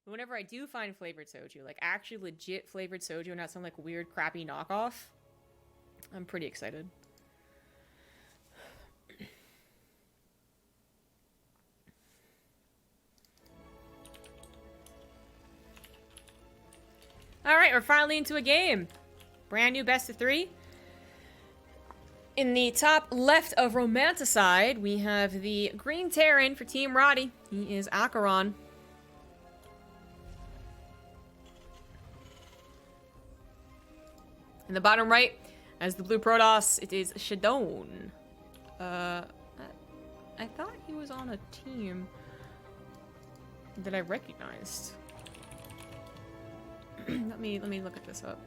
But whenever I do find flavored soju, like actually legit flavored soju, not some like weird crappy knockoff, I'm pretty excited. Alright, we're finally into a game. Brand new best of 3. In the top left of Romanticide, we have the Green Terran for Team Roddy. He is Aqueron. In the bottom right, as the blue Protoss, it is Shadown. I thought he was on a team that I recognized. let me look at this up.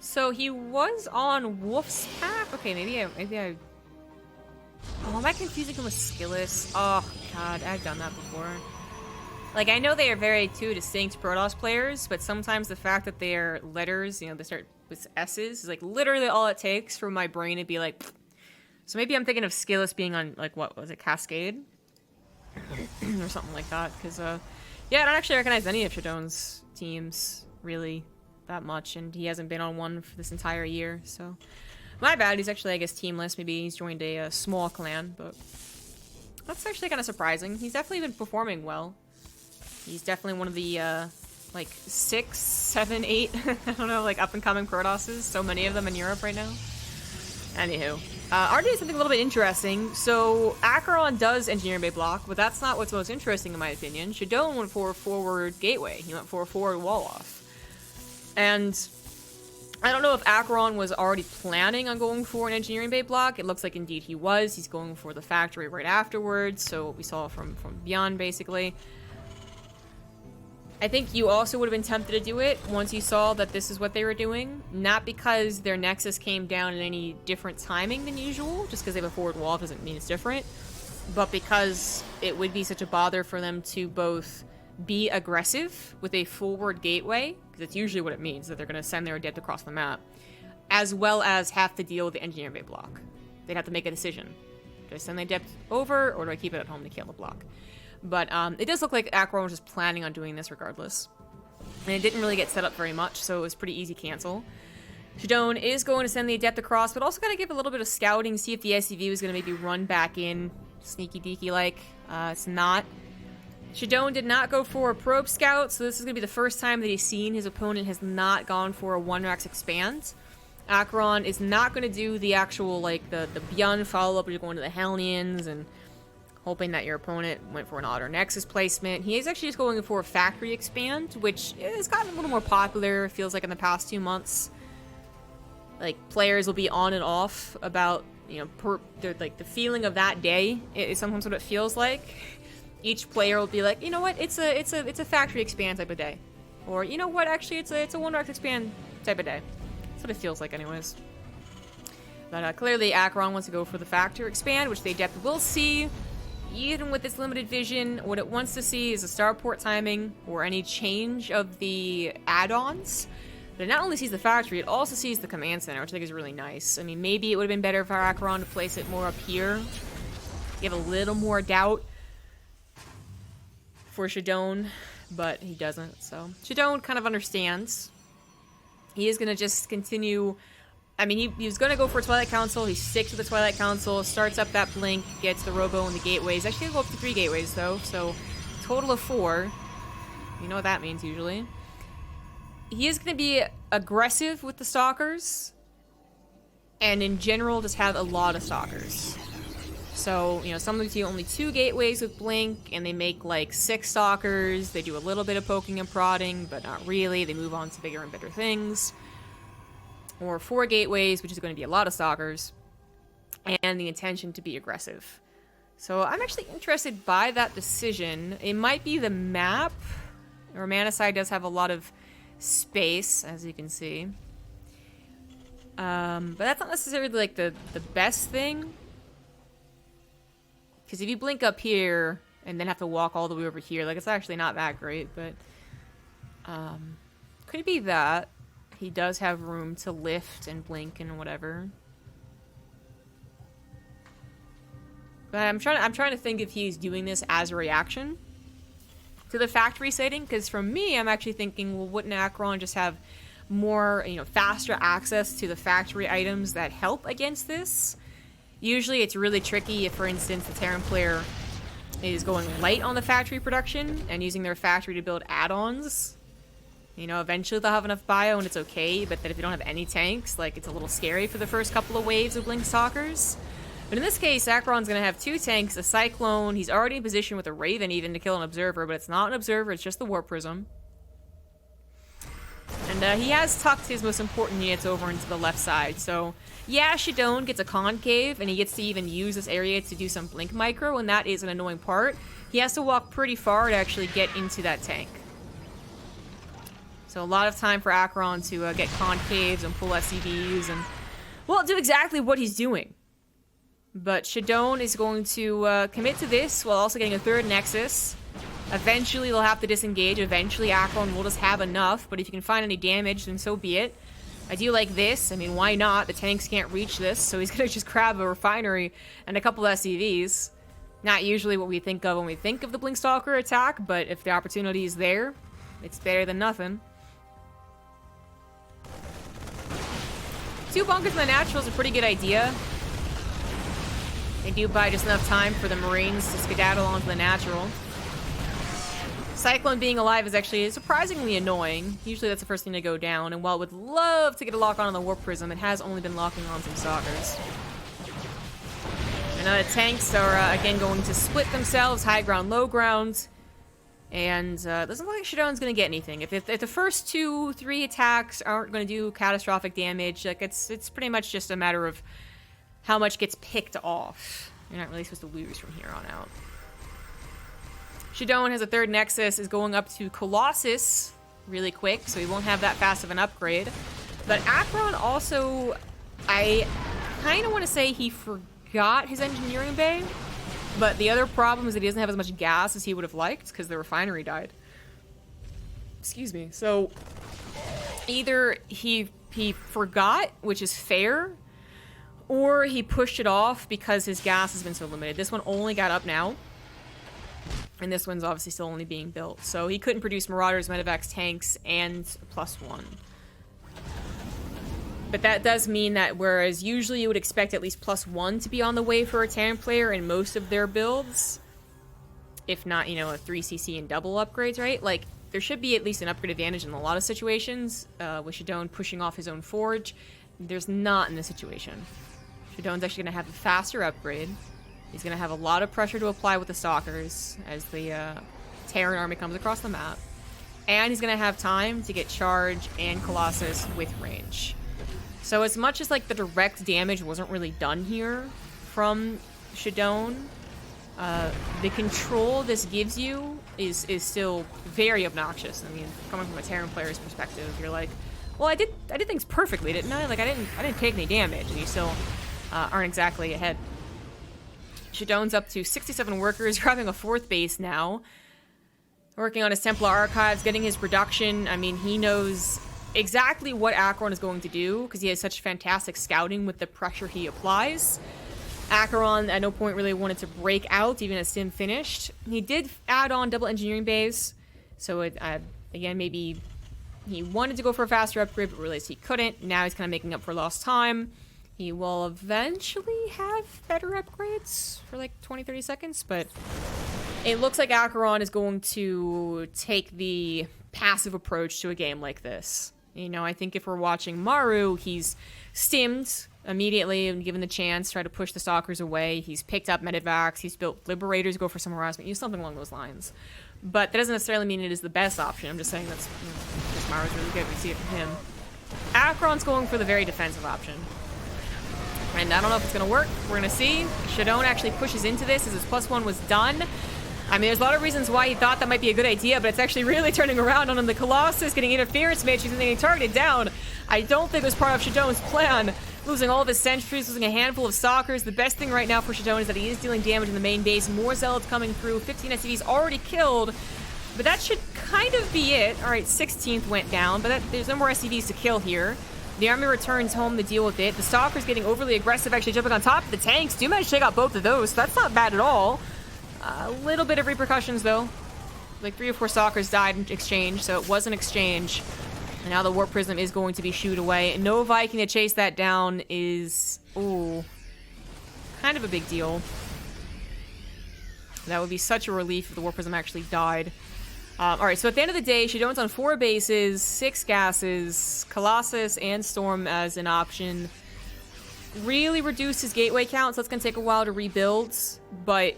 So he was on Wolf's Pack? Okay, maybe I... Oh, am I confusing him with Skillis? Oh, God, I've done that before. Like, I know they are very two distinct Protoss players, but sometimes the fact that they're letters, you know, they start with S's, is like literally all it takes for my brain to be like... Pfft. So maybe I'm thinking of Skillis being on, like, what was it, Cascade? Or something like that, because, yeah, I don't actually recognize any of Shadown's teams, really, that much, and he hasn't been on one for this entire year, so... My bad, he's actually, I guess, teamless. Maybe he's joined a small clan, but... That's actually kind of surprising. He's definitely been performing well. He's definitely one of the, like, 6, 7, 8, I don't know, like, up-and-coming Protosses. So many of them in Europe right now. Anywho. RD is something a little bit interesting. So, Aqueron does Engineering Bay block, but that's not what's most interesting in my opinion. Shadown went for a forward gateway. He went for a forward wall-off. And I don't know if Aqueron was already planning on going for an Engineering Bay block. It looks like indeed he was. He's going for the factory right afterwards. So, what we saw from Beyond, basically. I think you also would have been tempted to do it once you saw that this is what they were doing. Not because their Nexus came down in any different timing than usual, just because they have a forward wall doesn't mean it's different, but because it would be such a bother for them to both be aggressive with a forward gateway, because it's usually what it means, that they're going to send their adept across the map, as well as have to deal with the Engineering Bay block. They'd have to make a decision. Do I send the adept over, or do I keep it at home to kill the block? But it does look like Aqueron was just planning on doing this regardless. And it didn't really get set up very much, so it was pretty easy cancel. Shadown is going to send the Adept across, but also got to give a little bit of scouting, see if the SCV was going to maybe run back in, sneaky-deaky-like. It's not. Shadown did not go for a Probe Scout, so this is going to be the first time that he's seen his opponent has not gone for a 1-Rax Expand. Aqueron is not going to do the actual, like, the Beyond follow-up, where you're going to the Hellions and hoping that your opponent went for an Otter Nexus placement. He is actually just going for a Factory Expand, which has gotten a little more popular, feels like, in the past 2 months. Like, players will be on and off about, you know, like, the feeling of that day is sometimes what it feels like. Each player will be like, you know what, it's a Factory Expand type of day. Or, you know what, actually, it's a 1-Rax Expand type of day. That's what it feels like anyways. But clearly, Aqueron wants to go for the Factory Expand, which the Adept will see. Even with its limited vision, what it wants to see is a starport timing or any change of the add-ons. But it not only sees the factory, it also sees the command center, which I think is really nice. I mean, maybe it would have been better for Aqueron to place it more up here. Give a little more doubt for Shadown, but he doesn't, so. Shadown kind of understands. He is going to just continue. I mean, he was going to go for Twilight Council. He sticks with the Twilight Council, starts up that Blink, gets the Robo and the Gateways. Actually, he'll go up to 3 Gateways, though, so total of 4. You know what that means, usually. He is going to be aggressive with the Stalkers, and in general, just have a lot of Stalkers. So, you know, sometimes do only 2 Gateways with Blink, and they make, like, 6 Stalkers. They do a little bit of poking and prodding, but not really. They move on to bigger and better things. Or 4 Gateways, which is going to be a lot of Stalkers, and the intention to be aggressive. So I'm actually interested by that decision. It might be the map. Romanticide does have a lot of space, as you can see. But that's not necessarily like the best thing. Because if you blink up here and then have to walk all the way over here, like, it's actually not that great, but could it be that? He does have room to lift and blink and whatever. But I'm trying to think if he's doing this as a reaction to the factory setting, because for me, I'm actually thinking, well, wouldn't Aqueron just have more, you know, faster access to the factory items that help against this? Usually it's really tricky if, for instance, the Terran player is going light on the factory production and using their factory to build add-ons. You know, eventually they'll have enough bio and it's okay, but that if they don't have any tanks, like, it's a little scary for the first couple of waves of Blink Stalkers. But in this case, Aqueron's gonna have 2 tanks, a Cyclone. He's already in position with a Raven even to kill an Observer, but it's not an Observer, it's just the Warp Prism. And he has tucked his most important units over into the left side, so yeah, Shadown gets a Concave, and he gets to even use this area to do some Blink Micro, and that is an annoying part. He has to walk pretty far to actually get into that tank. So a lot of time for Aqueron to get Concaves and pull SCVs and, well, do exactly what he's doing. But Shadown is going to commit to this while also getting a 3rd Nexus. Eventually they'll have to disengage. Eventually Aqueron will just have enough, but if you can find any damage, then so be it. I do like this. I mean, why not? The tanks can't reach this, so he's gonna just grab a refinery and a couple SCVs. Not usually what we think of when we think of the Blink Stalker attack, but if the opportunity is there, it's better than nothing. 2 bunkers in the natural is a pretty good idea. They do buy just enough time for the Marines to skedaddle onto the natural. Cyclone being alive is actually surprisingly annoying. Usually that's the first thing to go down, and while it would love to get a lock on the Warp Prism, it has only been locking on some Stalkers. And the tanks are, again, going to split themselves, high ground, low ground. And doesn't look like Shadown's going to get anything. If the first 2-3 attacks aren't going to do catastrophic damage, like it's pretty much just a matter of how much gets picked off. You're not really supposed to lose from here on out. Shadown has a 3rd Nexus, is going up to Colossus really quick, so he won't have that fast of an upgrade. But Aqueron also, I kind of want to say he forgot his engineering bay, but the other problem is that he doesn't have as much gas as he would have liked because the refinery died. Excuse me. So either he forgot, which is fair, or he pushed it off because his gas has been so limited. This one only got up now. And this one's obviously still only being built. So he couldn't produce Marauders, Medivacs, tanks, and +1. But that does mean that whereas usually you would expect at least +1 to be on the way for a Terran player in most of their builds, if not, you know, a 3cc and double upgrades, right? Like, there should be at least an upgrade advantage in a lot of situations, with Shadown pushing off his own forge. There's not in this situation. Shadown's actually going to have a faster upgrade. He's going to have a lot of pressure to apply with the Stalkers as the Terran army comes across the map. And he's going to have time to get Charge and Colossus with range. So as much as like the direct damage wasn't really done here from Shadown, the control this gives you is still very obnoxious. I mean, coming from a Terran player's perspective, you're like, well, I did things perfectly, didn't I? Like I didn't take any damage, and you still aren't exactly ahead. Shadown's up to 67 workers, grabbing a 4th base now. Working on his Templar Archives, getting his production. I mean, he knows exactly what Aqueron is going to do, because he has such fantastic scouting with the pressure he applies. Aqueron at no point really wanted to break out, even as Sim finished. He did add on double engineering bays, so again, maybe he wanted to go for a faster upgrade, but realized he couldn't. Now he's kind of making up for lost time. He will eventually have better upgrades for like 20-30 seconds, but it looks like Aqueron is going to take the passive approach to a game like this. You know, I think if we're watching Maru, he's stimmed immediately and given the chance, try to push the Stalkers away. He's picked up Medivacs, he's built Liberators, go for some harassment, use something along those lines. But that doesn't necessarily mean it is the best option. I'm just saying that's, you know, because Maru's really good, we see it from him. Aqueron's going for the very defensive option. And I don't know if it's going to work. We're going to see. Shadown actually pushes into this as his +1 was done. I mean, there's a lot of reasons why he thought that might be a good idea, but it's actually really turning around on him. The Colossus getting interference matrix and getting targeted down. I don't think it was part of Shadown's plan. Losing all of his sentries, losing a handful of Stalkers. The best thing right now for Shadown is that he is dealing damage in the main base. More Zealots coming through. 15 SCVs already killed. But that should kind of be it. Alright, 16th went down, but there's no more SCVs to kill here. The army returns home to deal with it. The Stalker's getting overly aggressive, actually jumping on top of the tanks. Do manage to take out both of those, so that's not bad at all. A little bit of repercussions, though. Like 3 or 4 stalkers died in exchange, so it was an exchange. And now the Warp Prism is going to be shooed away. No Viking to chase that down is, ooh, kind of a big deal. That would be such a relief if the Warp Prism actually died. Alright, so at the end of the day, Shadown's on 4 bases, 6 gases, Colossus and Storm as an option. Really reduced his gateway count, so it's going to take a while to rebuild, but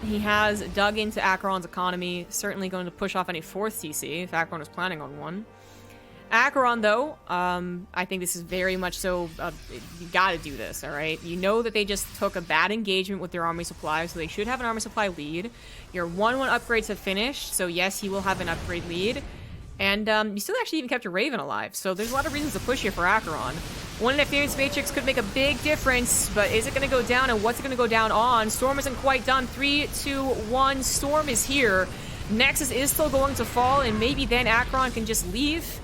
he has dug into Aqueron's economy, certainly going to push off any 4th TC if Aqueron was planning on one. Aqueron, though, I think this is very much so, you gotta do this, alright? You know that they just took a bad engagement with their army supply, so they should have an army supply lead. Your 1-1 upgrades have finished, so yes, he will have an upgrade lead. And you still actually even kept your Raven alive, so there's a lot of reasons to push here for Aqueron. One Interference Matrix could make a big difference, but is it going to go down, and what's it going to go down on? Storm isn't quite done. 3, 2, 1, Storm is here. Nexus is still going to fall, and maybe then Aqueron can just leave.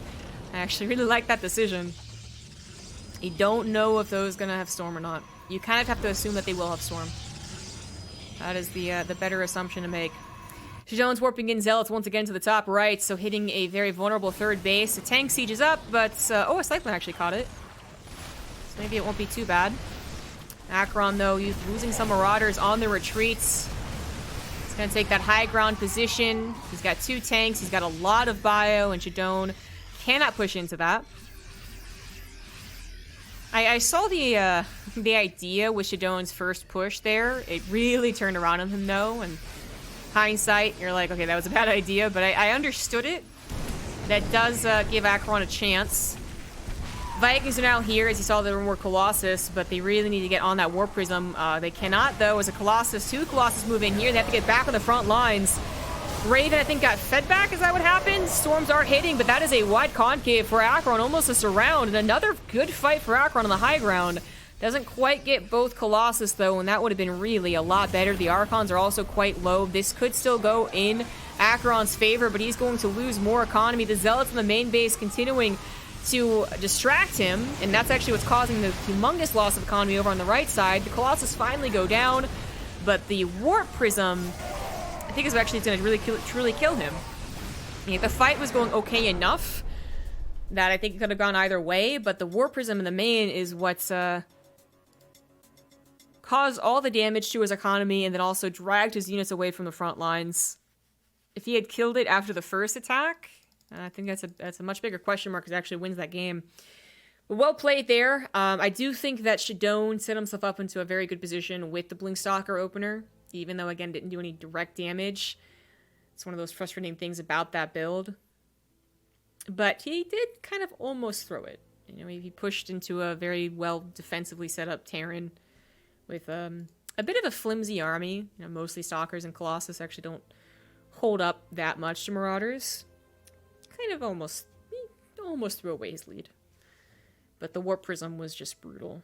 I actually really like that decision. You don't know if those going to have Storm or not. You kind of have to assume that they will have Storm. That is the better assumption to make. Shadown's warping in Zealots once again to the top right, so hitting a very vulnerable 3rd base. The tank siege is up, but oh, a Cyclone actually caught it. So maybe it won't be too bad. Aqueron, though, he's losing some Marauders on the retreats. He's going to take that high ground position. He's got 2 tanks. He's got a lot of bio, and Shadown cannot push into that. I saw the idea with Shadown's first push there. It really turned around on him, though, and hindsight, you're like, okay, that was a bad idea, but I understood it. That does give Aqueron a chance. Vikings are now here, as you saw, there were more Colossus, but they really need to get on that Warp Prism. They cannot, though, as a Colossus, 2 Colossus move in here. They have to get back on the front lines. Raven, I think, got fed back. Is that what happened? Storms are hitting, but that is a wide concave for Aqueron, almost a surround, and another good fight for Aqueron on the high ground. Doesn't quite get both Colossus, though, and that would have been really a lot better. The Archons are also quite low. This could still go in Aqueron's favor, but he's going to lose more economy. The Zealots in the main base continuing to distract him, and that's actually what's causing the humongous loss of economy over on the right side. The Colossus finally go down, but the Warp Prism, I think, is actually going to really truly kill him. Yeah, the fight was going okay enough that I think it could have gone either way, but the Warp Prism in the main is what's caused all the damage to his economy and then also dragged his units away from the front lines. If he had killed it after the first attack, I think that's a much bigger question mark because it actually wins that game. But well played there. I do think that Shadown set himself up into a very good position with the Blinkstalker opener, even though, again, didn't do any direct damage. It's one of those frustrating things about that build. But he did kind of almost throw it. You know, he pushed into a very well defensively set up Terran with a bit of a flimsy army. You know, mostly Stalkers and Colossus actually don't hold up that much to Marauders. Kind of almost threw away his lead. But the Warp Prism was just brutal.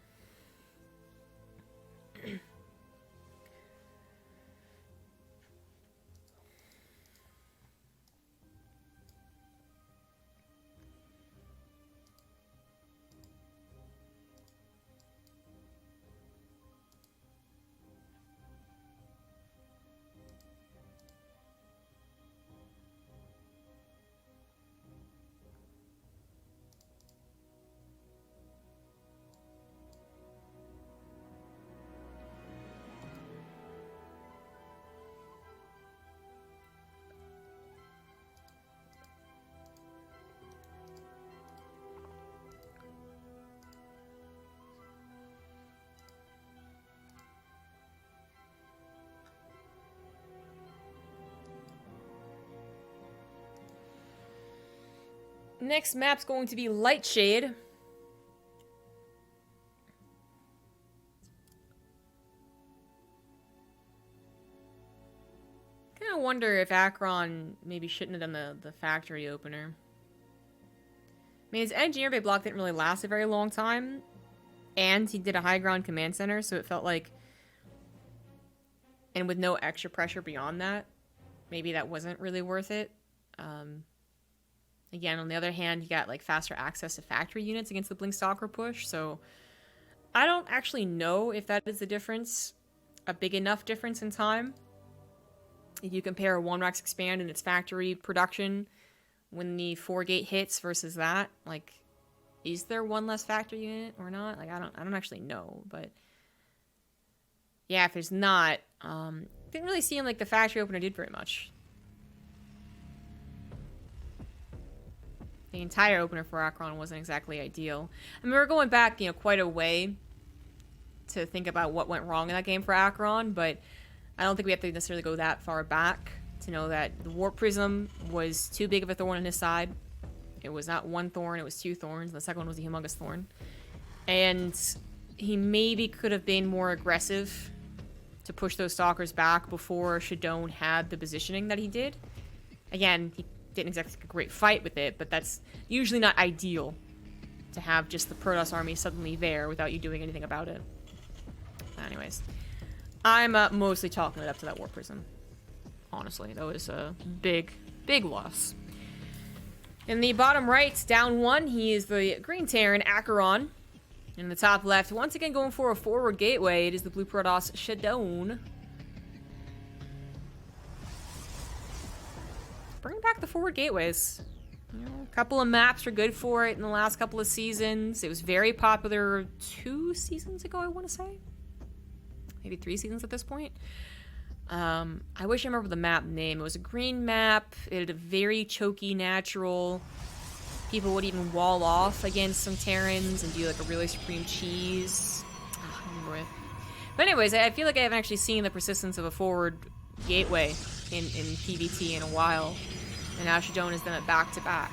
Next map's going to be Lightshade. Kind of wonder if Aqueron maybe shouldn't have done the factory opener. I mean, his engineer bay block didn't really last a very long time, and he did a high ground command center, so it felt like, and with no extra pressure beyond that, maybe that wasn't really worth it. Again, on the other hand, you got like faster access to factory units against the Blinkstalker push, so I don't actually know if that is a difference, a big enough difference in time. If you compare 1-Rax Expand and its factory production when the 4-gate hits versus that, like, is there one less factory unit or not? Like, I don't actually know, but yeah, if there's not, didn't really seem like the factory opener did very much. The entire opener for Aqueron wasn't exactly ideal. I mean, we're going back, you know, quite a way to think about what went wrong in that game for Aqueron, but I don't think we have to necessarily go that far back to know that the Warp Prism was too big of a thorn in his side. It was not one thorn, it was 2 thorns, and the second one was a humongous thorn. And he maybe could have been more aggressive to push those Stalkers back before Shadown had the positioning that he did. Again, he didn't exactly have a great fight with it, but that's usually not ideal to have just the Protoss army suddenly there without you doing anything about it. Anyways, I'm mostly chalking it up to that Warp Prism. Honestly, that was a big, big loss. In the bottom right, down 1, he is the Green Terran, Aqueron. In the top left, once again going for a forward gateway, it is the Blue Protoss, Shadown. Bring back the forward gateways. You know, a couple of maps are good for it in the last couple of seasons. It was very popular 2 seasons ago, I want to say. Maybe 3 seasons at this point. I wish I remember the map name. It was a green map. It had a very choky natural. People would even wall off against some Terrans and do like a really supreme cheese. Oh, I remember it. But anyways, I feel like I haven't actually seen the persistence of a forward gateway in PvT in a while. And now Shadown has done it back to back.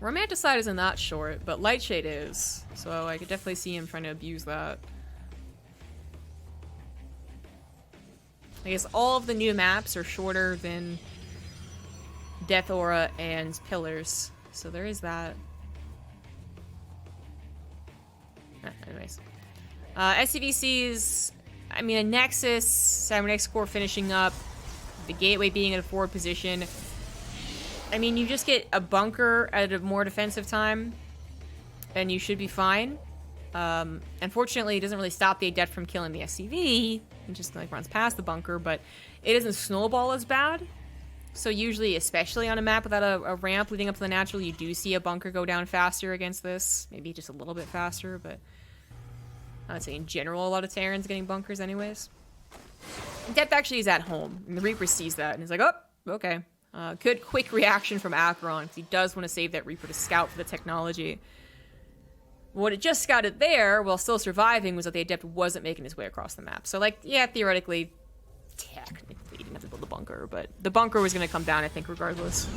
Romanticide isn't that short, but Lightshade is. So I could definitely see him trying to abuse that. I guess all of the new maps are shorter than Death Aura and Pillars. So there is that. Anyways. SCVCs, I mean, a Nexus, Cybernetic Core finishing up, the Gateway being in a forward position. I mean, you just get a bunker at a more defensive time, and you should be fine. Unfortunately, it doesn't really stop the Adept from killing the SCV. It just like runs past the bunker, but it doesn't snowball as bad. So usually, especially on a map without a ramp leading up to the natural, you do see a bunker go down faster against this. Maybe just a little bit faster, but I would say in general, a lot of Terrans getting bunkers anyways. Depth actually is at home, and the Reaper sees that, and he's like, oh, okay. Good quick reaction from Aqueron, because he does want to save that Reaper to scout for the technology. What it just scouted there, while still surviving, was that the Adept wasn't making his way across the map. So, like, yeah, theoretically, technically, he didn't have to build the bunker, but the bunker was going to come down, I think, regardless.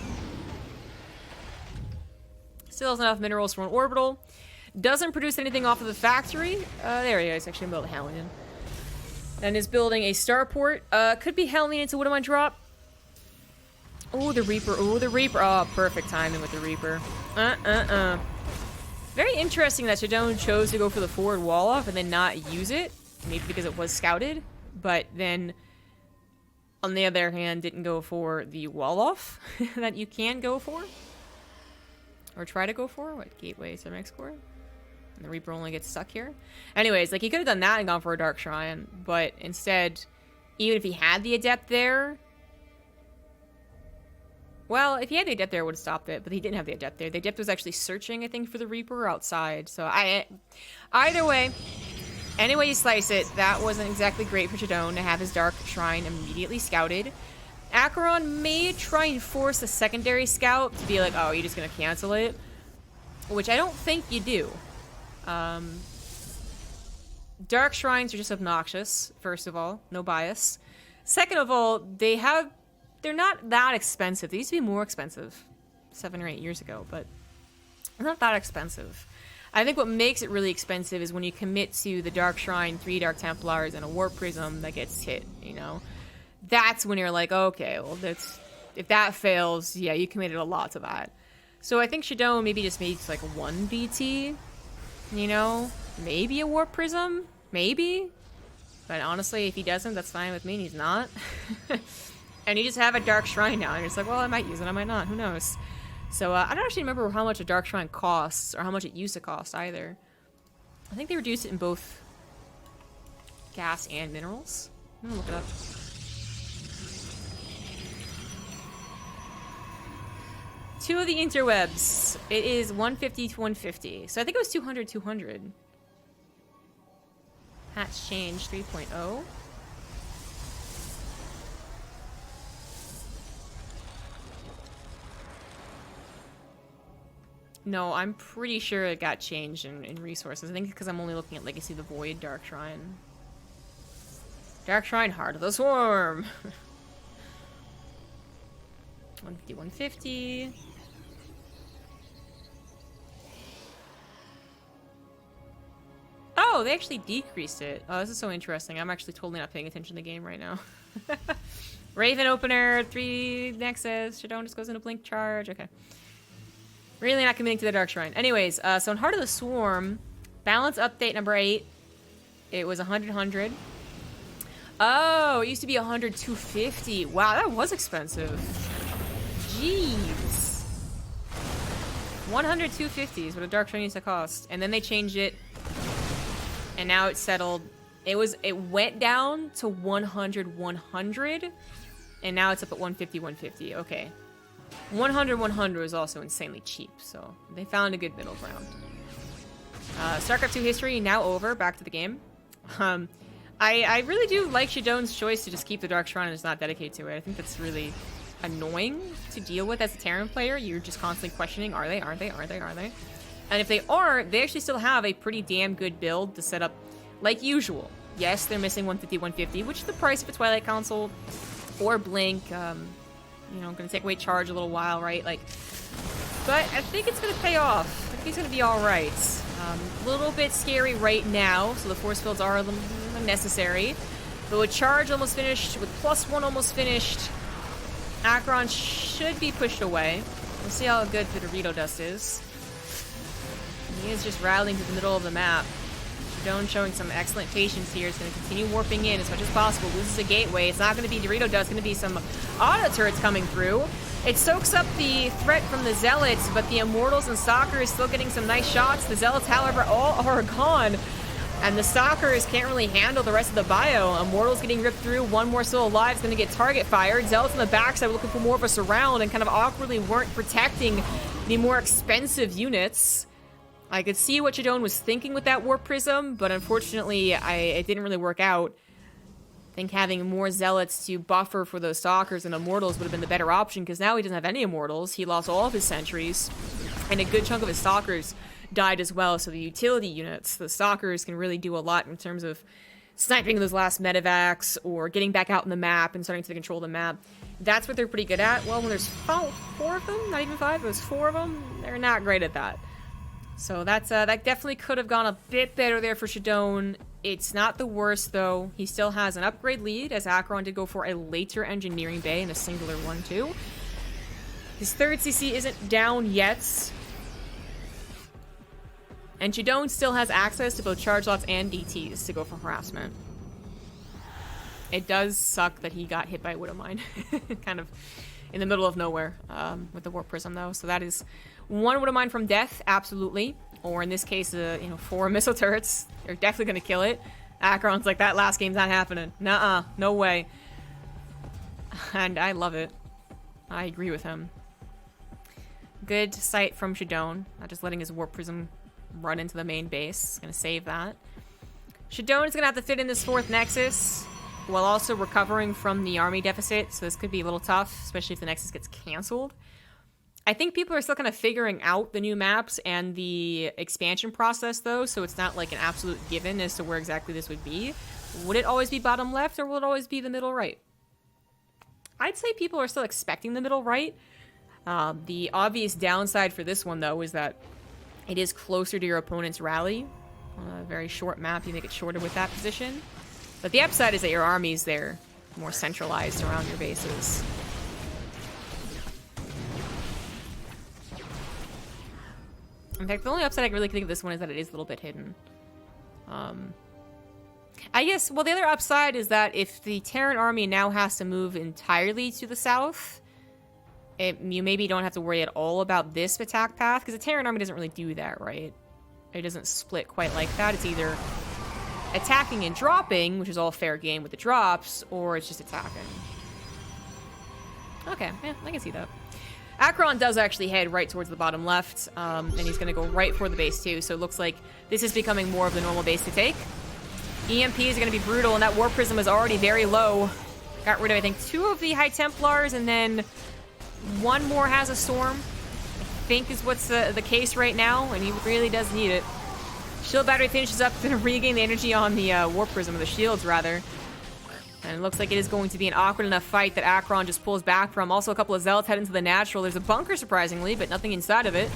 Still has enough minerals for an orbital. Doesn't produce anything off of the factory. There he is, actually building Hellion. And is building a starport. Could be Hellion into Widowmine drop. Oh, the Reaper. Oh, the Reaper. Oh, perfect timing with the Reaper. Very interesting that Shadown chose to go for the forward wall off and then not use it. Maybe because it was scouted. But then, on the other hand, didn't go for the wall off that you can go for. Or try to go for. What? Gateway, Cybernetic Core? And the Reaper only gets stuck here. Anyways, like, he could have done that and gone for a Dark Shrine. But instead, even if he had the Adept there... Well, if he had the Adept there, it would have stopped it, but he didn't have the Adept there. The Adept was actually searching, I think, for the Reaper outside. So, either way, any way you slice it, that wasn't exactly great for Shadown to have his Dark Shrine immediately scouted. Aqueron may try and force a secondary scout to be like, oh, you're just going to cancel it. Which I don't think you do. Dark Shrines are just obnoxious, first of all. No bias. Second of all, they're not that expensive. They used to be more expensive 7 or 8 years ago, but they're not that expensive. I think what makes it really expensive is when you commit to the Dark Shrine, 3 Dark Templars, and a Warp Prism that gets hit, you know? That's when you're like, okay, well, if that fails, yeah, you committed a lot to that. So I think Shadown maybe just needs like 1 BT, you know? Maybe a Warp Prism, maybe. But honestly, if he doesn't, that's fine with me, and he's not. And you just have a Dark Shrine now, and you're just like, well, I might use it, I might not, who knows? So I don't actually remember how much a Dark Shrine costs, or how much it used to cost either. I think they reduced it in both gas and minerals. I'm gonna look it up. Two of the interwebs. It is 150 to 150. So I think it was 200, 200. Hatch change 3.0. No, I'm pretty sure it got changed in resources. I think because I'm only looking at Legacy of the Void, Dark Shrine. Dark Shrine, Heart of the Swarm. 150, 150. Oh, they actually decreased it. Oh, this is so interesting. I'm actually totally not paying attention to the game right now. Raven Opener, 3 Nexus. Shadown just goes into Blink Charge. Okay. Really not committing to the Dark Shrine. Anyways, so in Heart of the Swarm, balance update number 8. It was 100, 100. Oh, it used to be 100, 250. Wow, that was expensive. Jeez. 100, 250 is what a Dark Shrine used to cost. And then they changed it. And now it's settled. It went down to 100, 100. And now it's up at 150, 150. Okay. 100, 100 is also insanely cheap, so they found a good middle ground. StarCraft 2 history now over. Back to the game. I really do like Shadown's choice to just keep the Dark Shrine and just not dedicate to it. I think that's really annoying to deal with as a Terran player. You're just constantly questioning, are they? And if they aren't, they actually still have a pretty damn good build to set up like usual. Yes, they're missing 150, 150, which is the price of a Twilight console or Blink. You know, gonna take away charge a little while, right? Like, but I think it's gonna pay off. I think it's gonna be all right. A little bit scary right now, so the force fields are unnecessary. But with charge almost finished, with +1 almost finished, Aqueron should be pushed away. We'll see how good the Dorito Dust is. He is just rattling to the middle of the map. Shadown showing some excellent patience here. Is going to continue warping in as much as possible. Loses a gateway. It's not going to be Dorito Dust. It's going to be some auto turrets coming through. It soaks up the threat from the Zealots, but the Immortals and Stalkers still getting some nice shots. The Zealots, however, all are gone. And the Stalkers can't really handle the rest of the bio. Immortals getting ripped through. One more still alive is going to get target fired. Zealots on the backside were looking for more of a surround and kind of awkwardly weren't protecting the more expensive units. I could see what Shadown was thinking with that Warp Prism, but unfortunately, it didn't really work out. I think having more Zealots to buffer for those Stalkers and Immortals would have been the better option, because now he doesn't have any Immortals. He lost all of his Sentries, and a good chunk of his Stalkers died as well. So the utility units, the Stalkers, can really do a lot in terms of sniping those last medevacs or getting back out in the map and starting to control the map. That's what they're pretty good at. Well, when there's 4 of them, not even 5, there's 4 of them, they're not great at that. So that's that definitely could have gone a bit better there for Shadown. It's not the worst, though. He still has an upgrade lead, as Aqueron did go for a later engineering bay and a singular one, too. His third CC isn't down yet. And Shadown still has access to both charge lots and DTs to go for harassment. It does suck that he got hit by a Widow Mine. Kind of in the middle of nowhere with the Warp Prism, though. So that is 1 Widow Mine from death, absolutely. Or in this case, 4 missile turrets. They're definitely going to kill it. Aqueron's like, that last game's not happening. Nuh-uh, no way. And I love it. I agree with him. Good sight from Shadown. Not just letting his Warp Prism run into the main base. Gonna save that. Shadown is gonna have to fit in this 4th Nexus while also recovering from the army deficit, so this could be a little tough, especially if the Nexus gets canceled. I think people are still kind of figuring out the new maps and the expansion process, though, so it's not like an absolute given as to where exactly this would be. Would it always be bottom left, or will it always be the middle right? I'd say people are still expecting the middle right. The obvious downside for this one, though, is that it is closer to your opponent's rally. On a very short map, you make it shorter with that position. But the upside is that your army's there, more centralized around your bases. In fact, the only upside I can really think of this one is that it is a little bit hidden. I guess, well, the other upside is that if the Terran army now has to move entirely to the south, you maybe don't have to worry at all about this attack path, because the Terran army doesn't really do that, right? It doesn't split quite like that. It's either attacking and dropping, which is all fair game with the drops, or it's just attacking. Okay, yeah, I can see that. Aqueron does actually head right towards the bottom left, and he's going to go right for the base too, so it looks like this is becoming more of the normal base to take. EMPs are going to be brutal, and that Warp Prism is already very low. Got rid of, I think, 2 of the High Templars, and then 1 more has a Storm, I think is what's the case right now, and he really does need it. Shield Battery finishes up to regain the energy on the Warp Prism, or the shields, rather. And it looks like it is going to be an awkward enough fight that Aqueron just pulls back from. Also, a couple of Zealots head into the natural. There's a bunker, surprisingly, but nothing inside of it.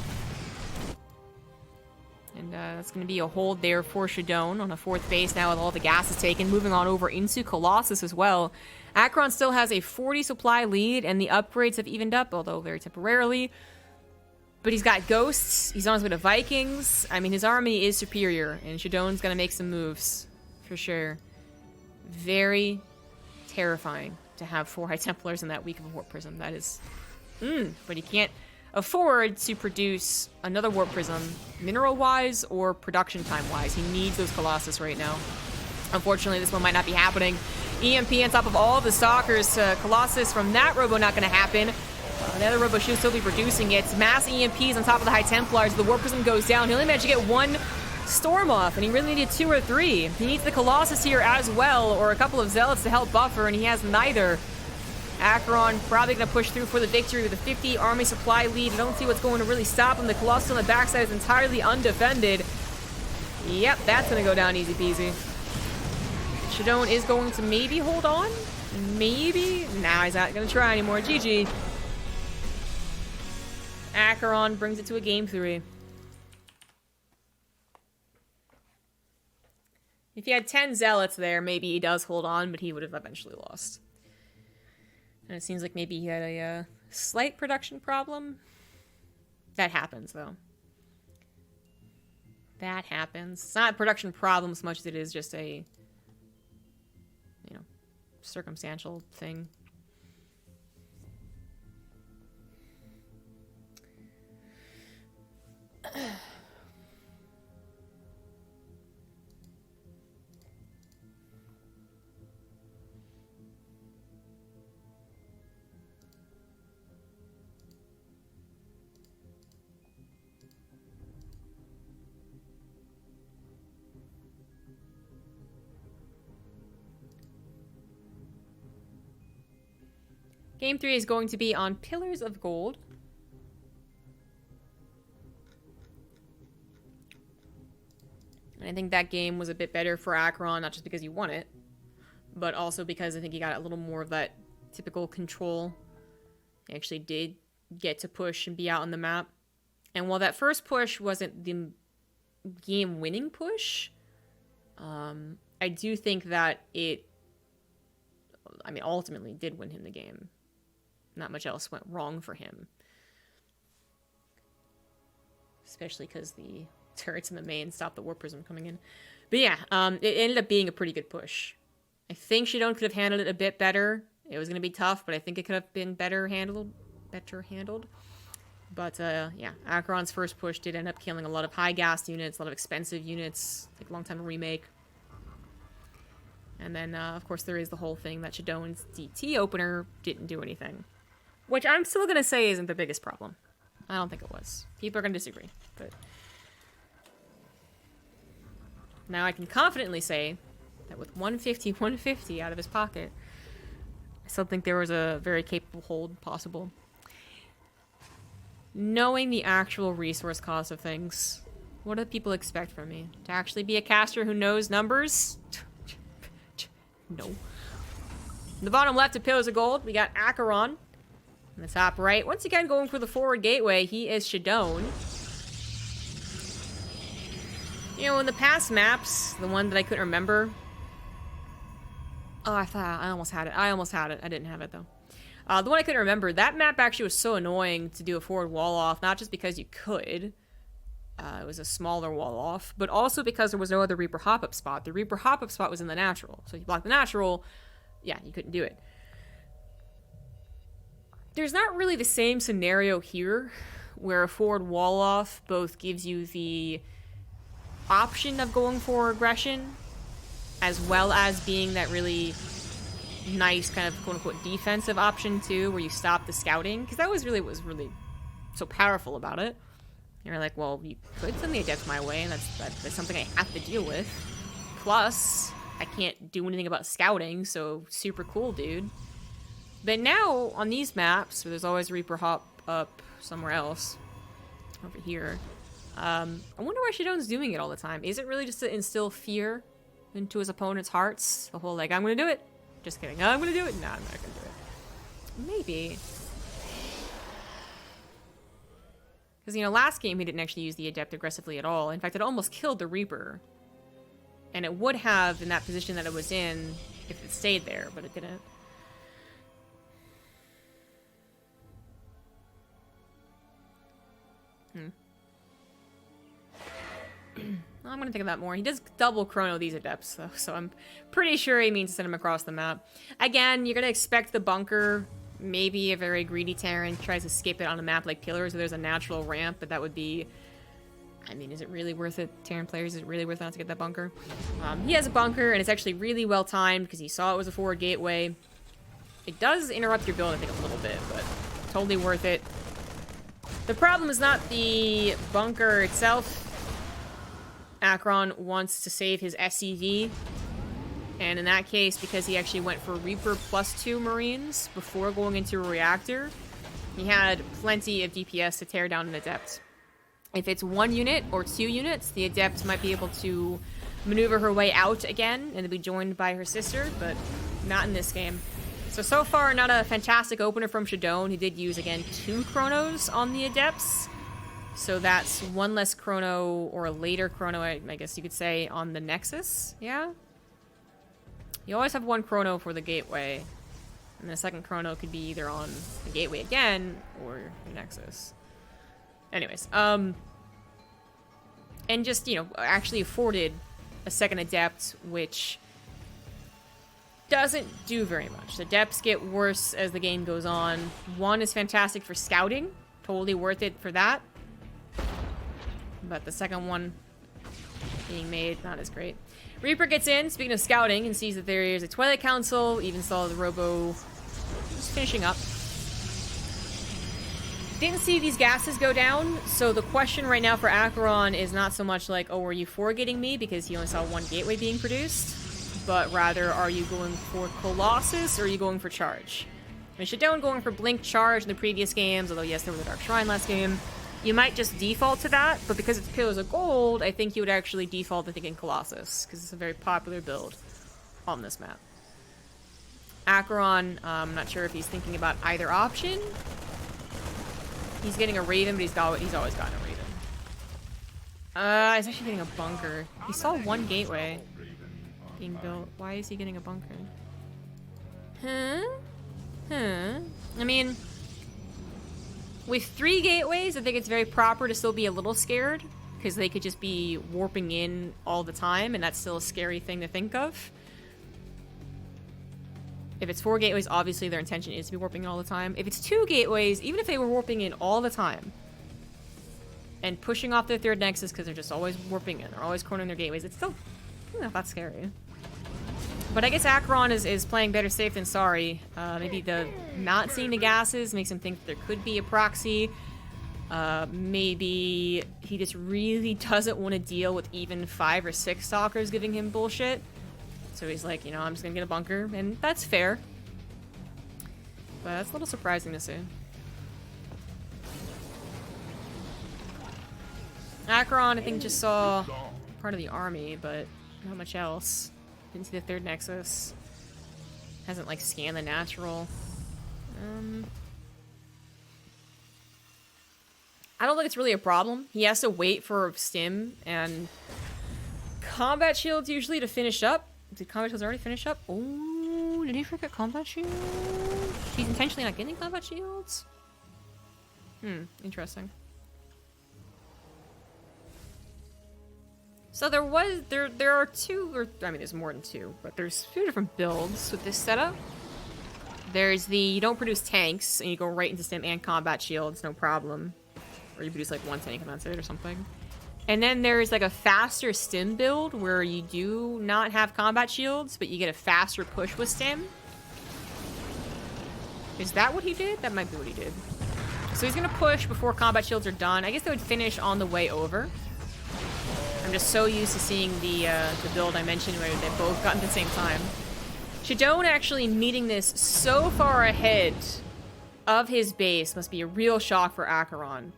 And that's going to be a hold there for Shadown on a 4th base now with all the gases taken. Moving on over into Colossus as well. Aqueron still has a 40 supply lead, and the upgrades have evened up, although very temporarily. But he's got Ghosts. He's on his way to Vikings. I mean, his army is superior, and Shadown's going to make some moves, for sure. Very terrifying to have 4 High Templars in that weak of a Warp Prism. That is... but he can't afford to produce another Warp Prism, mineral-wise or production time-wise. He needs those Colossus right now. Unfortunately, this one might not be happening. EMP on top of all the Stalkers. Colossus from that Robo not going to happen. The other Robo should still be producing it. Mass EMPs on top of the High Templars. The Warp Prism goes down. He only managed to get 1 Storm off, and he really needed 2 or 3. He needs the Colossus here as well, or a couple of Zealots to help buffer, and he has neither. Aqueron probably going to push through for the victory with a 50 army supply lead. I don't see what's going to really stop him. The Colossus on the backside is entirely undefended. Yep, that's going to go down easy peasy. Shadown is going to maybe hold on. Maybe. Nah, he's not going to try anymore. GG. Aqueron brings it to a game 3. If he had 10 Zealots there, maybe he does hold on, but he would have eventually lost. And it seems like maybe he had a slight production problem. That happens, though. That happens. It's not a production problem as much as it is just a, circumstantial thing. Game 3 is going to be on Pillars of Gold. And I think that game was a bit better for Aqueron, not just because he won it, but also because I think he got a little more of that typical control. He actually did get to push and be out on the map. And while that first push wasn't the game-winning push, I do think that it, ultimately did win him the game. Not much else went wrong for him. Especially because the turrets in the main stopped the Warp Prism coming in. But yeah, it ended up being a pretty good push. I think Shadown could have handled it a bit better. It was going to be tough, but I think it could have been better handled. But yeah, Aqueron's first push did end up killing a lot of high gas units, a lot of expensive units, like a long time to remake. And then, of course, there is the whole thing that Shadown's DT opener didn't do anything. Which I'm still going to say isn't the biggest problem. I don't think it was. People are going to disagree. But now I can confidently say that with 150 out of his pocket, I still think there was a very capable hold possible. Knowing the actual resource cost of things, what do people expect from me? To actually be a caster who knows numbers? No. In the bottom left of Pillars of Gold, we got Aqueron. In the top right, once again going for the forward gateway, he is Shadown. In the past maps, the one that I couldn't remember. Oh, I thought I almost had it. I didn't have it, though. The one I couldn't remember, that map actually was so annoying to do a forward wall off, not just because you could. It was a smaller wall off, but also because there was no other Reaper hop-up spot. The Reaper hop-up spot was in the natural. So if you block the natural, yeah, you couldn't do it. There's not really the same scenario here, where a forward wall off both gives you the option of going for aggression, as well as being that really nice kind of quote-unquote defensive option too, where you stop the scouting, because that was really so powerful about it. You're like, well, you could send the adept my way, and that's something I have to deal with. Plus, I can't do anything about scouting, so super cool, dude. But now, on these maps, where there's always Reaper hop up somewhere else, over here, I wonder why Shadown's doing it all the time. Is it really just to instill fear into his opponent's hearts? The whole, like, I'm gonna do it. Just kidding. I'm gonna do it. No, I'm not gonna do it. Maybe. Because, you know, last game he didn't actually use the Adept aggressively at all. In fact, it almost killed the Reaper. And it would have in that position that it was in if it stayed there, but it didn't. I'm gonna think of that more. He does double chrono these adepts, though, so I'm pretty sure he means to send him across the map. Again, you're gonna expect the bunker. Maybe a very greedy Terran tries to skip it on a map like Pillar, so there's a natural ramp, but that would be... I mean, is it really worth it, Terran players? Is it really worth it not to get that bunker? He has a bunker, and it's actually really well timed because he saw it was a forward gateway. It does interrupt your build, I think, a little bit, but totally worth it. The problem is not the bunker itself. Aqueron wants to save his SCV, and in that case, because he actually went for Reaper +2 Marines before going into a reactor, he had plenty of DPS to tear down an Adept. If it's 1 unit or 2 units, the Adept might be able to maneuver her way out again and be joined by her sister, but not in this game. So far, not a fantastic opener from Shadown. He did use, again, 2 chronos on the Adepts. So that's 1 less chrono, or a later chrono, I guess you could say, on the Nexus. Yeah? You always have 1 chrono for the gateway. And the second chrono could be either on the gateway again, or the Nexus. Anyways, and just, you know, actually afforded a second Adept, which doesn't do very much. The Adepts get worse as the game goes on. 1 is fantastic for scouting. Totally worth it for that. But the second one being made, not as great. Reaper gets in, speaking of scouting, and sees that there is a Twilight Council. Even saw the Robo just finishing up. Didn't see these gases go down, so the question right now for Aqueron is not so much like, oh, are you forgetting me? Because he only saw 1 gateway being produced. But rather, are you going for Colossus, or are you going for Charge? I mean, Shadown going for Blink Charge in the previous games, although yes, there was a Dark Shrine last game. You might just default to that, but because it's Pillars of Gold, I think you would actually default to thinking Colossus, because it's a very popular build on this map. Aqueron, I'm not sure if he's thinking about either option. He's getting a Raven, but he's always gotten a Raven. He's actually getting a bunker. He saw 1 gateway being built. Why is he getting a bunker? I mean... with 3 gateways, I think it's very proper to still be a little scared, because they could just be warping in all the time, and that's still a scary thing to think of. If it's 4 gateways, obviously their intention is to be warping in all the time. If it's 2 gateways, even if they were warping in all the time, and pushing off their 3rd nexus because they're just always warping in, they're always cornering their gateways, it's still not that scary. But I guess Aqueron is playing better safe than sorry. Maybe the not seeing the gases makes him think that there could be a proxy. Maybe he just really doesn't want to deal with even 5 or 6 stalkers giving him bullshit. So he's like, you know, I'm just gonna get a bunker, and that's fair. But that's a little surprising to see. Aqueron, I think, just saw part of the army, but not much else. Didn't see the 3rd nexus. Hasn't, like, scanned the natural. I don't think it's really a problem. He has to wait for stim and combat shields usually to finish up. Did combat shields already finish up? Oh, did he forget combat shields? He's intentionally not getting combat shields? Interesting. So there are 2, or I mean there's more than 2, but there's 2 different builds with this setup. There's the, you don't produce tanks, and you go right into stim and combat shields, no problem. Or you produce like 1 tank and that's it or something. And then there's like a faster stim build where you do not have combat shields, but you get a faster push with stim. Is that what he did? That might be what he did. So he's gonna push before combat shields are done. I guess they would finish on the way over. I'm just so used to seeing the build I mentioned where they both got at the same time. Shadown actually meeting this so far ahead of his base must be a real shock for Aqueron.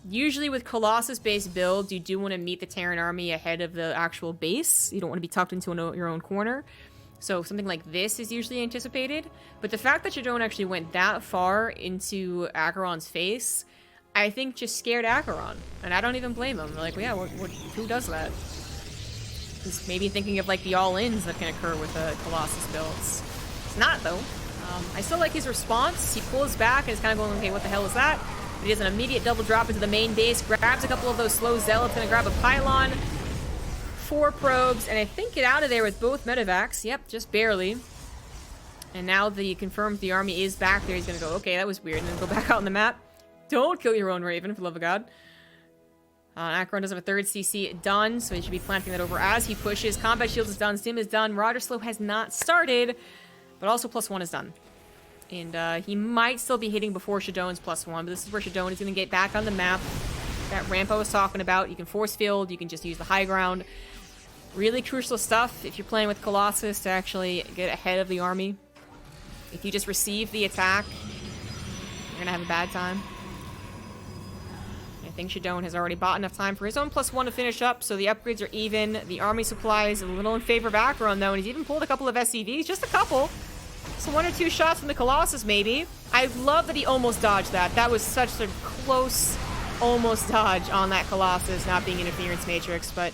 Usually with Colossus-based builds, you do want to meet the Terran army ahead of the actual base. You don't want to be tucked into your own corner. So something like this is usually anticipated. But the fact that Shadown actually went that far into Aqueron's face, I think just scared Aqueron. And I don't even blame him. Like, well, yeah, who does that? He's maybe thinking of like the all-ins that can occur with Colossus builds. It's not, though. I still like his response. He pulls back and is kind of going, okay, what the hell is that? But he does an immediate double drop into the main base, grabs a couple of those slow zealots, gonna grab a pylon. 4 probes, and I think get out of there with both medevacs. Yep, just barely. And now the confirmed the army is back there. He's gonna go, okay, that was weird, and then go back out on the map. Don't kill your own Raven, for the love of God. Aqueron does have a 3rd CC done, so he should be planting that over as he pushes. Combat shields is done, stim is done, Marauder slow has not started, but also +1 is done. And he might still be hitting before Shadown's +1, but this is where Shadown is gonna get back on the map. That ramp I was talking about, you can force field, you can just use the high ground. Really crucial stuff if you're playing with Colossus to actually get ahead of the army. If you just receive the attack, you're gonna have a bad time. I think Shadown has already bought enough time for his own +1 to finish up, so the upgrades are even. The army supply is a little in favor of Aqueron, though, and he's even pulled a couple of SCVs, just a couple. So 1 or 2 shots from the Colossus, maybe. I love that he almost dodged that. That was such a close, almost dodge on that Colossus not being interference matrix, but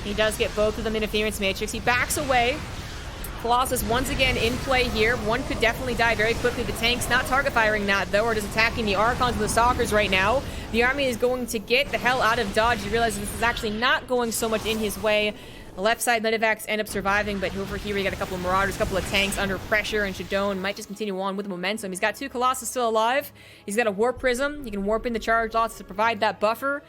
he does get both of them interference matrix. He backs away. Colossus once again in play here. One could definitely die very quickly. The tank's not target firing that, though, or just attacking the Archons and the Stalkers right now. The army is going to get the hell out of dodge. He realizes this is actually not going so much in his way. The left side medevacs end up surviving, but over here we got a couple of Marauders, a couple of tanks under pressure, and Shadown might just continue on with the momentum. He's got 2 Colossus still alive. He's got a Warp Prism. He can warp in the charge lots to provide that buffer.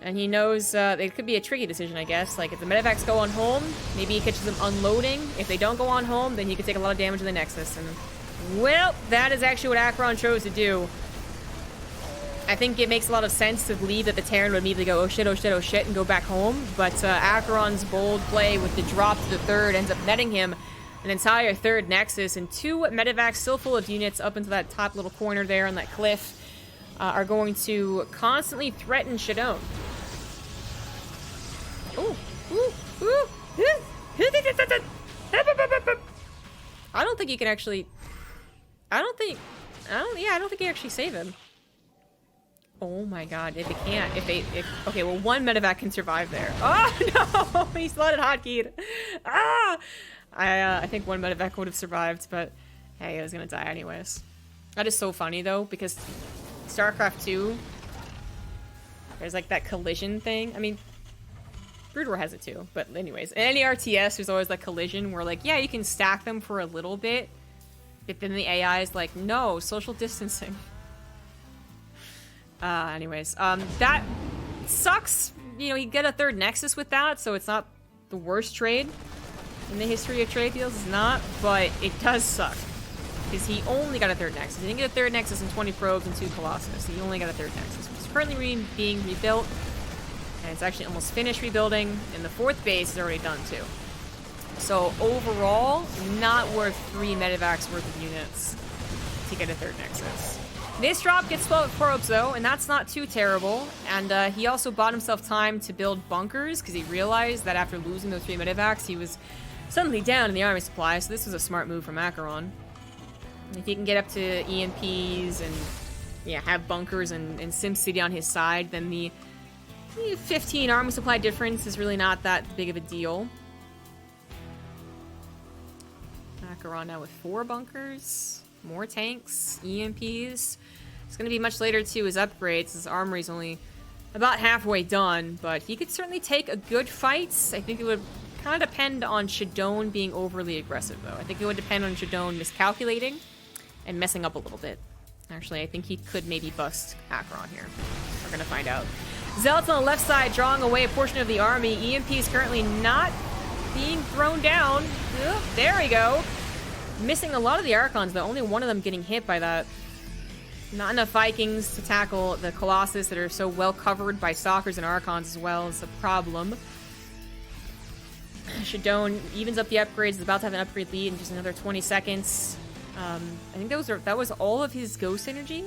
And he knows it could be a tricky decision, I guess. Like, if the medevacs go on home, maybe he catches them unloading. If they don't go on home, then he could take a lot of damage in the Nexus. And, well, that is actually what Aqueron chose to do. I think it makes a lot of sense to believe that the Terran would immediately go, oh shit, oh shit, oh shit, and go back home. But Aqueron's bold play with the drop to the 3rd ends up netting him an entire 3rd Nexus. And 2 medevacs still full of units up into that top little corner there on that cliff are going to constantly threaten Shadown. Ooh, ooh, ooh. I don't think you can actually... I don't think you actually save him. Oh my god, if it can't, okay, well, 1 medevac can survive there. Oh no, he slotted hotkeyed. I think 1 medevac would have survived, but hey, I was gonna die anyways. That is so funny though, because Starcraft 2, there's like that collision thing. I mean, Brood War has it too, but anyways, in any RTS, there's always that collision where like, yeah, you can stack them for a little bit, but then the AI is like, no, social distancing. Anyways, that sucks. You know, you get a 3rd Nexus with that, so it's not the worst trade in the history of trade deals. It's not, but it does suck. Because he only got a 3rd Nexus. He didn't get a 3rd Nexus and 20 probes and 2 Colossus. He only got a 3rd Nexus, which is currently being rebuilt. And it's actually almost finished rebuilding, and the 4th base is already done too. So overall, not worth 3 medevacs worth of units to get a 3rd Nexus. This drop gets 12 probes though, and that's not too terrible. And he also bought himself time to build bunkers, because he realized that after losing those 3 medevacs, he was suddenly down in the army supply, so this was a smart move from Aqueron. If he can get up to EMPs and yeah, have bunkers and SimCity on his side, then the 15 army supply difference is really not that big of a deal. Aqueron now with 4 bunkers, more tanks, EMPs. It's going to be much later to his upgrades. His armory's only about halfway done, but he could certainly take a good fight. I think it would kind of depend on Shadown being overly aggressive, though. I think it would depend on Shadown miscalculating and messing up a little bit. Actually, I think he could maybe bust Aqueron here. We're gonna find out. Zealots on the left side drawing away a portion of the army. EMP is currently not being thrown down. Ugh, there we go. Missing a lot of the Archons, though. Only one of them getting hit by that. Not enough Vikings to tackle the Colossus that are so well covered by Stalkers and Archons as well. It's a problem. Shadown evens up the upgrades. Is about to have an upgrade lead in just another 20 seconds. I think that was all of his Ghost energy,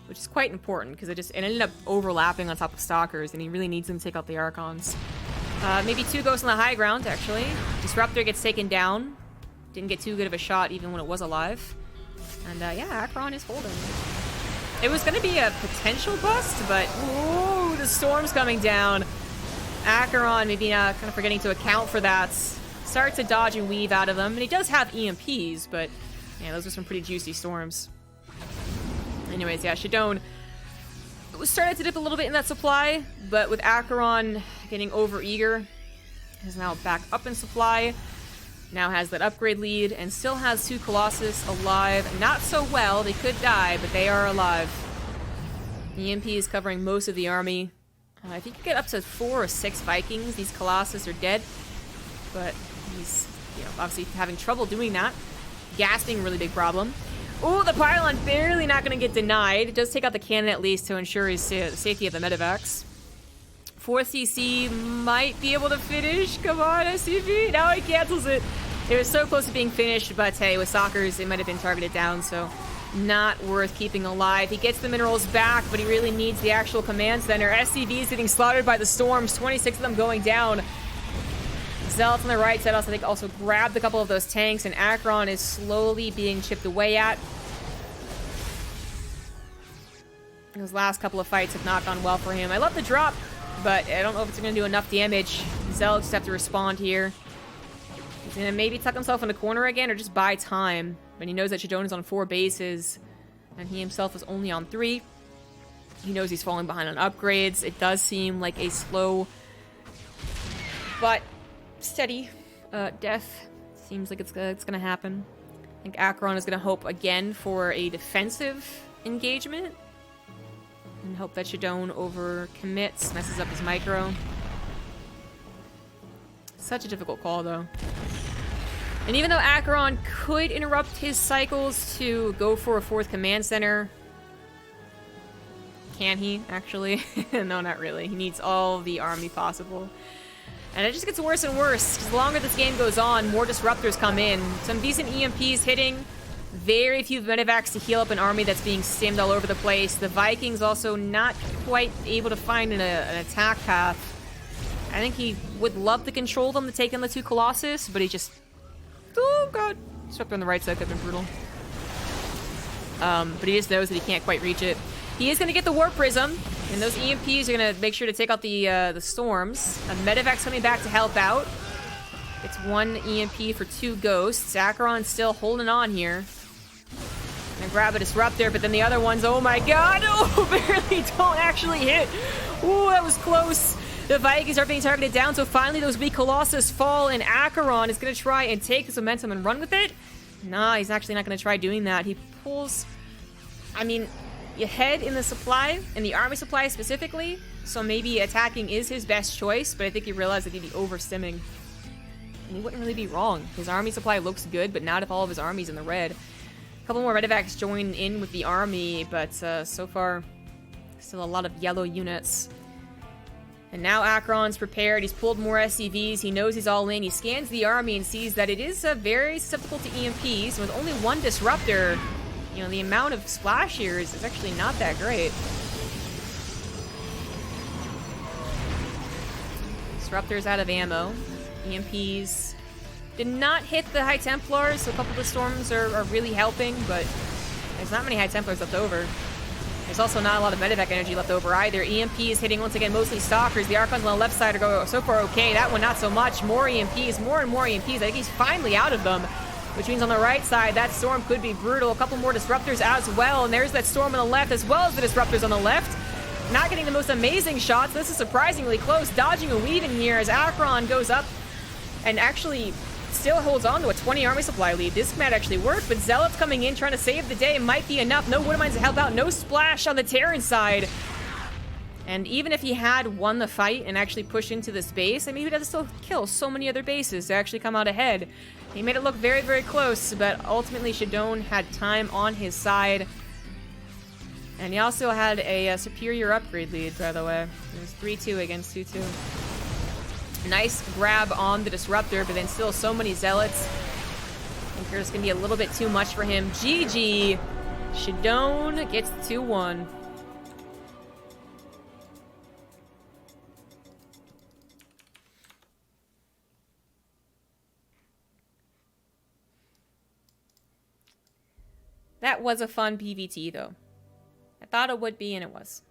which is quite important because it ended up overlapping on top of Stalkers, and he really needs them to take out the Archons. Maybe 2 Ghosts on the high ground, actually. Disruptor gets taken down. Didn't get too good of a shot even when it was alive. And yeah, Aqueron is holding. It was going to be a potential bust, but ooh, the storm's coming down. Aqueron maybe kind of forgetting to account for that. Starts to dodge and weave out of them. And he does have EMPs, but yeah, those are some pretty juicy storms. Anyways, yeah, Shadown started to dip a little bit in that supply, but with Aqueron getting over-eager, is now back up in supply. Now has that upgrade lead, and still has 2 Colossus alive. Not so well, they could die, but they are alive. EMP is covering most of the army. I think you get up to 4 or 6 Vikings. These Colossus are dead, but he's obviously having trouble doing that. Gas being a really big problem. Ooh, the pylon barely not going to get denied. It does take out the cannon at least to ensure his safety of the medevacs. 4th CC might be able to finish. Come on, SCV. Now he cancels it. It was so close to being finished, but hey, with Stalkers, it might have been targeted down, so not worth keeping alive. He gets the minerals back, but he really needs the actual command center. SCV is getting slaughtered by the storms. 26 of them going down. Zealots on the right side also, I think, also grabbed a couple of those tanks, and Aqueron is slowly being chipped away at. Those last couple of fights have not gone well for him. I love the drop, but I don't know if it's going to do enough damage. Zealots just have to respond here. He's going to maybe tuck himself in a corner again or just buy time. But he knows that Shadown is on 4 bases, and he himself is only on 3. He knows he's falling behind on upgrades. It does seem like a slow but steady death. Seems like it's going to happen. I think Aqueron is going to hope again for a defensive engagement. And hope that Shadown overcommits, messes up his micro. Such a difficult call, though. And even though Aqueron could interrupt his cycles to go for a 4th command center, can he, actually? No, not really. He needs all the army possible. And it just gets worse and worse. The longer this game goes on, more disruptors come in. Some decent EMPs hitting. Very few medevacs to heal up an army that's being stimmed all over the place. The Vikings also not quite able to find an attack path. I think he would love to control them to take in the 2 Colossus, but he just... Oh, God. Disruptor on the right side could have been brutal. But he just knows that he can't quite reach it. He is going to get the Warp Prism, and those EMPs are going to make sure to take out the storms. A medevac's coming back to help out. It's 1 EMP for 2 Ghosts. Aqueron's still holding on here. Gonna grab a Disruptor, but then the other ones, oh my God! Oh, barely don't actually hit! Ooh, that was close! The Vikings are being targeted down, so finally those weak Colossus fall, and Aqueron is gonna try and take this momentum and run with it. Nah, he's actually not gonna try doing that. He pulls... I mean, ahead in the supply, in the army supply specifically, so maybe attacking is his best choice, but I think he realized that he'd be over-stimming. And he wouldn't really be wrong. His army supply looks good, but not if all of his army's in the red. A couple more medevacs join in with the army, but so far, still a lot of yellow units. And now Aqueron's prepared. He's pulled more SCVs. He knows he's all in. He scans the army and sees that it is very susceptible to EMPs. With only 1 Disruptor, you know, the amount of splash here is actually not that great. Disruptor's out of ammo. EMPs did not hit the High Templars, so a couple of the storms are really helping, but there's not many High Templars left over. There's also not a lot of medevac energy left over either. EMP is hitting once again mostly Stalkers. The Archons on the left side are going so far okay. That one not so much. More EMPs, more and more EMPs. I think he's finally out of them, which means on the right side, that storm could be brutal. A couple more Disruptors as well, and there's that storm on the left as well as the Disruptors on the left. Not getting the most amazing shots. This is surprisingly close. Dodging and weaving here as Aqueron goes up and actually still holds on to a 20 army supply lead. This might actually work, but Zealots coming in, trying to save the day might be enough. No Wood Mines to help out. No splash on the Terran side. And even if he had won the fight and actually pushed into this base, I mean, he would have to still kill so many other bases to actually come out ahead. He made it look very, very close, but ultimately Shadown had time on his side. And he also had a superior upgrade lead, by the way. It was 3-2 against 2-2. Nice grab on the Disruptor, but then still so many Zealots. I think there's going to be a little bit too much for him. GG. Shadown gets 2-1. That was a fun PvT, though. I thought it would be, and it was.